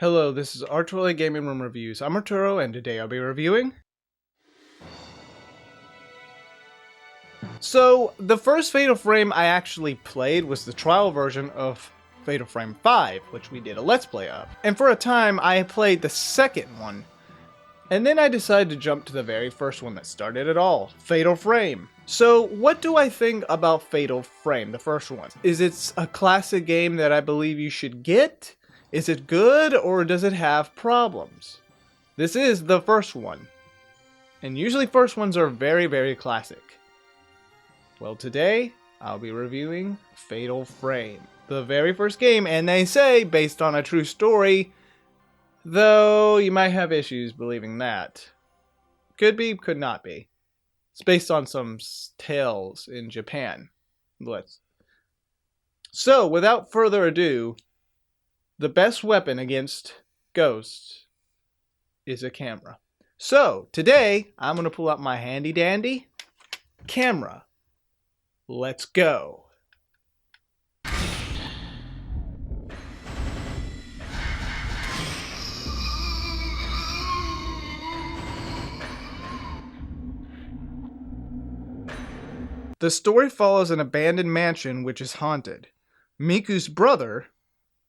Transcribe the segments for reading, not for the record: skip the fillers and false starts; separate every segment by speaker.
Speaker 1: Hello, this is Arturelia Gaming Room Reviews. I'm Arturo, and today I'll be reviewing... So, the first Fatal Frame I actually played was the trial version of Fatal Frame 5, which we did a Let's Play of. And for a time, I played the second one. And then I decided to jump to the very first one that started it all, Fatal Frame. So, what do I think about Fatal Frame, the first one? Is it a classic game that I believe you should get? Is it good, or does it have problems? This is the first one. And usually first ones are very, very classic. Well, today, I'll be reviewing Fatal Frame, the very first game, and they say, based on a true story, though you might have issues believing that. Could be, could not be. It's based on some tales in Japan. So, without further ado, the best weapon against ghosts is a camera. So, today, I'm going to pull out my handy dandy camera. Let's go. The story follows an abandoned mansion which is haunted. Miku's brother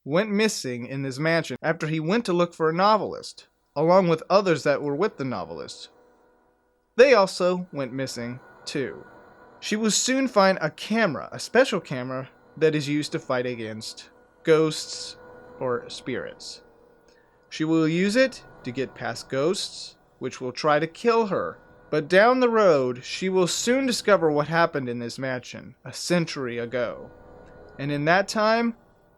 Speaker 1: went missing in this mansion after he went to look for a novelist, along with others that were with the novelist. They also went missing too. She will soon find a camera, a special camera that is used to fight against ghosts or spirits. She will use it to get past ghosts, which will try to kill her. But down the road, she will soon discover what happened in this mansion a century ago. And in that time,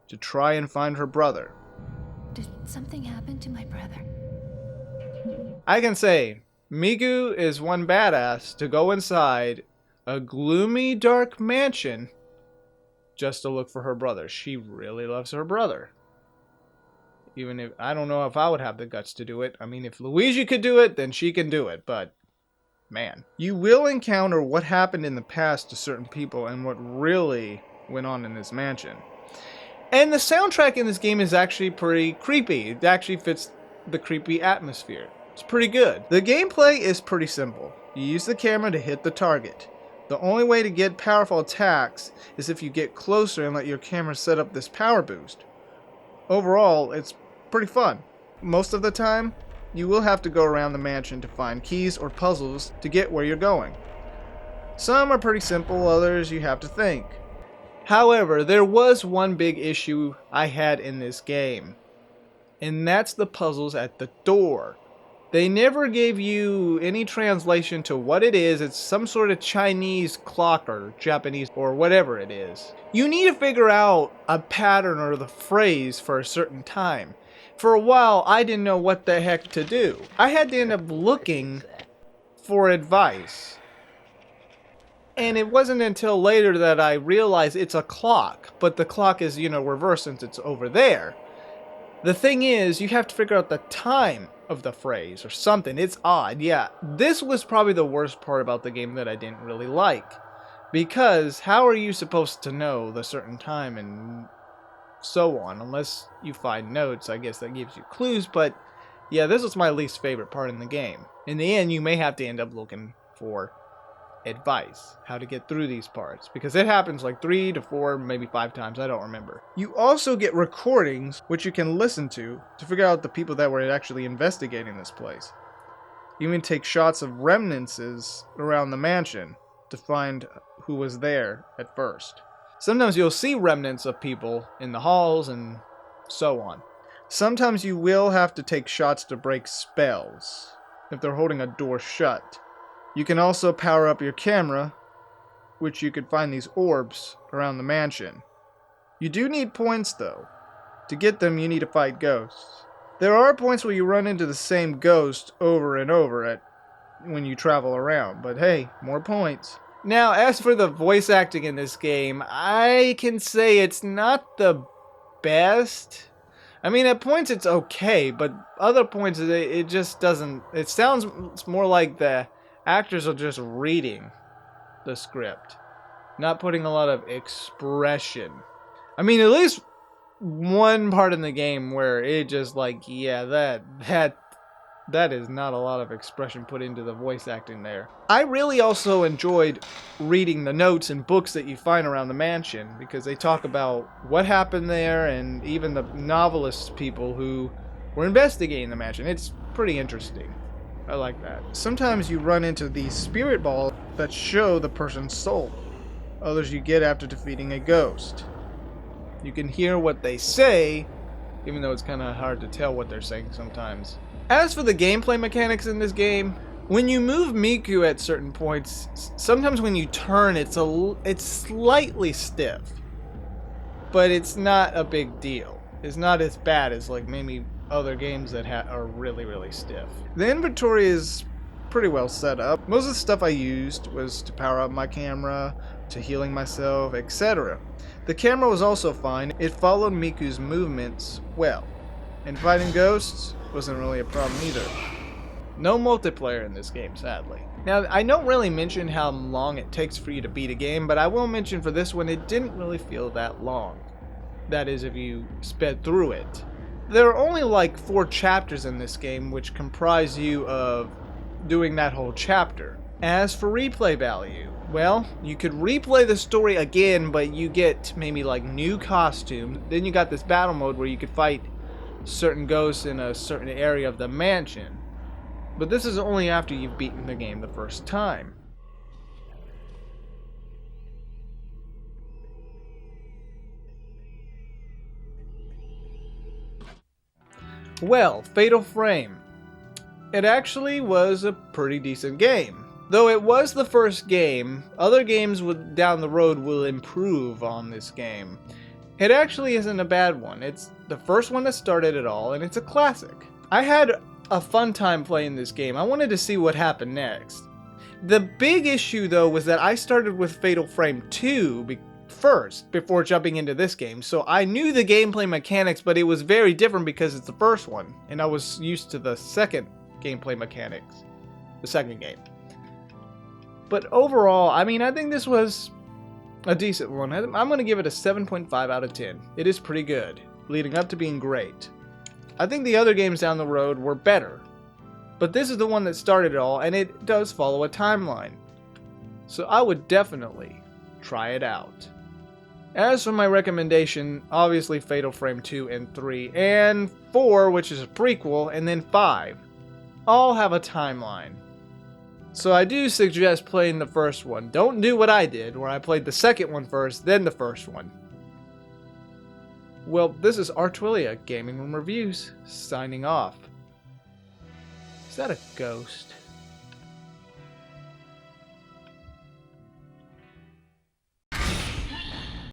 Speaker 1: to try and find her brother.
Speaker 2: Did something happen to my brother?
Speaker 1: I can say, Miku is one badass to go inside a gloomy, dark mansion just to look for her brother. She really loves her brother. Even if, I don't know if I would have the guts to do it. I mean, if Luigi could do it, then she can do it, but man. You will encounter what happened in the past to certain people and what really went on in this mansion. And the soundtrack in this game is actually pretty creepy. It actually fits the creepy atmosphere. It's pretty good. The gameplay is pretty simple. You use the camera to hit the target. The only way to get powerful attacks is if you get closer and let your camera set up this power boost. Overall, it's pretty fun. Most of the time, you will have to go around the mansion to find keys or puzzles to get where you're going. Some are pretty simple, others you have to think. However, there was one big issue I had in this game, and that's the puzzles at the door. They never gave you any translation to what it is. It's some sort of Chinese clock or Japanese or whatever it is. You need to figure out a pattern or the phrase for a certain time. For a while, I didn't know what the heck to do. I had to end up looking for advice. And it wasn't until later that I realized it's a clock, but the clock is, reversed since it's over there. The thing is, you have to figure out the time of the phrase or something. It's odd. Yeah, this was probably the worst part about the game that I didn't really like. Because how are you supposed to know the certain time and so on? Unless you find notes, I guess that gives you clues. But yeah, this was my least favorite part in the game. In the end, you may have to end up looking for advice, how to get through these parts, because it happens like 3 to 4, maybe 5 times, I don't remember. You also get recordings which you can listen to figure out the people that were actually investigating this place. You even take shots of remnants around the mansion to find who was there at first. Sometimes you'll see remnants of people in the halls and so on. Sometimes you will have to take shots to break spells if they're holding a door shut. You can also power up your camera, which you could find these orbs around the mansion. You do need points though. To get them, you need to fight ghosts. There are points where you run into the same ghost over and over when you travel around, but hey, more points. Now, as for the voice acting in this game, I can say it's not the best. I mean, at points it's okay, but other points it just doesn't. It sounds more like the actors are just reading the script, not putting a lot of expression. I mean, at least one part in the game where it just like, yeah, that is not a lot of expression put into the voice acting there. I really also enjoyed reading the notes and books that you find around the mansion, because they talk about what happened there and even the novelist people who were investigating the mansion. It's pretty interesting. I like that. Sometimes you run into these spirit balls that show the person's soul. Others you get after defeating a ghost. You can hear what they say, even though it's kind of hard to tell what they're saying sometimes. As for the gameplay mechanics in this game, when you move Miku at certain points, sometimes when you turn, it's slightly stiff, but it's not a big deal. It's not as bad as like maybe other games that are really, really stiff. The inventory is pretty well set up. Most of the stuff I used was to power up my camera, to healing myself, etc. The camera was also fine. It followed Miku's movements well. And fighting ghosts wasn't really a problem either. No multiplayer in this game, sadly. Now, I don't really mention how long it takes for you to beat a game, but I will mention for this one, it didn't really feel that long. That is, if you sped through it. There are only like 4 chapters in this game, which comprise you of doing that whole chapter. As for replay value, well, you could replay the story again, but you get maybe like new costumes. Then you got this battle mode where you could fight certain ghosts in a certain area of the mansion. But this is only after you've beaten the game the first time. Well, Fatal Frame. It actually was a pretty decent game. Though it was the first game, other games down the road will improve on this game. It actually isn't a bad one. It's the first one that started it all, and it's a classic. I had a fun time playing this game. I wanted to see what happened next. The big issue, though, was that I started with Fatal Frame 2 first before jumping into this game. So I knew the gameplay mechanics, but it was very different because it's the first one, and I was used to the second gameplay mechanics, the second game. But overall, I mean, I think this was a decent one. I'm going to give it a 7.5 out of 10. It is pretty good, leading up to being great. I think the other games down the road were better, but this is the one that started it all, and it does follow a timeline. So I would definitely try it out. As for my recommendation, obviously Fatal Frame 2 and 3, and 4, which is a prequel, and then 5, all have a timeline. So I do suggest playing the first one. Don't do what I did, where I played the second one first, then the first one. Well, this is Arturelia Gaming Room Reviews, signing off. Is that a ghost?